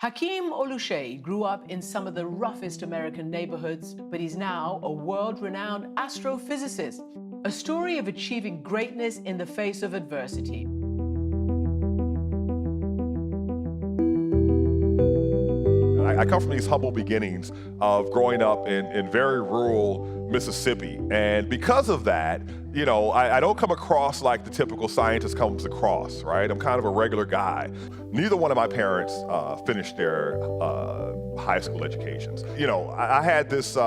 Hakeem Oluseyi grew up in some of the roughest American neighborhoods, but he's now a world-renowned astrophysicist, a story of achieving greatness in the face of adversity. I come from these humble beginnings of growing up in very rural Mississippi. And because of that, I don't come across like the typical scientist comes across, right? I'm kind of a regular guy. Neither one of my parents finished their high school educations. I had this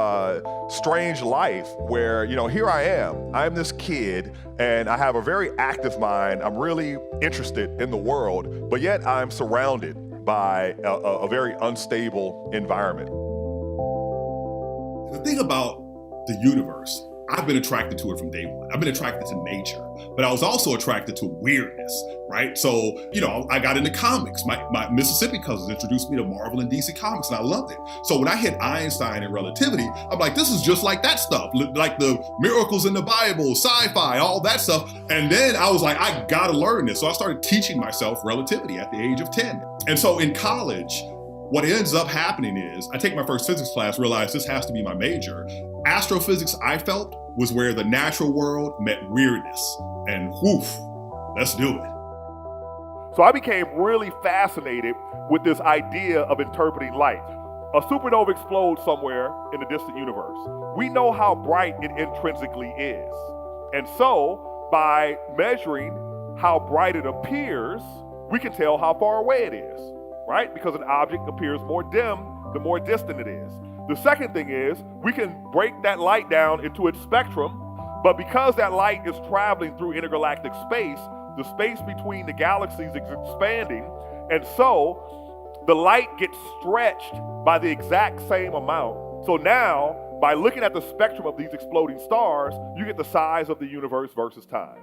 strange life where, here I am. I'm this kid and I have a very active mind. I'm really interested in the world, but yet I'm surrounded by a very unstable environment. The thing about the universe, I've been attracted to it from day one. I've been attracted to nature, but I was also attracted to weirdness, right? So, I got into comics. My Mississippi cousins introduced me to Marvel and DC Comics, and I loved it. So when I hit Einstein and relativity, I'm like, this is just like that stuff, like the miracles in the Bible, sci-fi, all that stuff. And then I was like, I gotta learn this. So I started teaching myself relativity at the age of 10. And so in college, what ends up happening is I take my first physics class, realize this has to be my major. Astrophysics, I felt, was where the natural world met weirdness. And woof, let's do it. So I became really fascinated with this idea of interpreting light. A supernova explodes somewhere in the distant universe. We know how bright it intrinsically is. And so by measuring how bright it appears, we can tell how far away it is, right? Because an object appears more dim the more distant it is. The second thing is we can break that light down into its spectrum, but because that light is traveling through intergalactic space, the space between the galaxies is expanding, and so the light gets stretched by the exact same amount. So now, by looking at the spectrum of these exploding stars, you get the size of the universe versus time.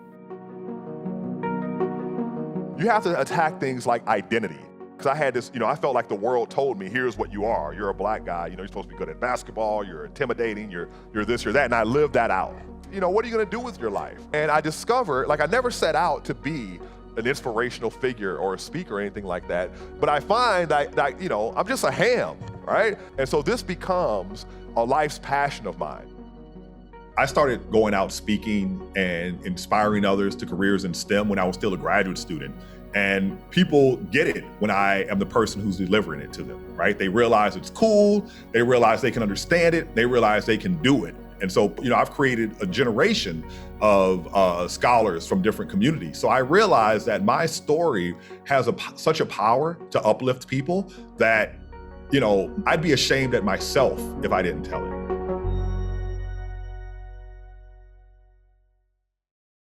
You have to attack things like identity. Because I had this, I felt like the world told me, here's what you are. You're a black guy, you're supposed to be good at basketball, you're intimidating, you're this, you're that, and I lived that out. What are you gonna do with your life? And I discovered, I never set out to be an inspirational figure or a speaker or anything like that, but I find that I'm just a ham, right? And so this becomes a life's passion of mine. I started going out speaking and inspiring others to careers in STEM when I was still a graduate student. And people get it when I am the person who's delivering it to them, right? They realize it's cool, they realize they can understand it, they realize they can do it. And so, I've created a generation of scholars from different communities. So I realized that my story has such a power to uplift people that, I'd be ashamed at myself if I didn't tell it.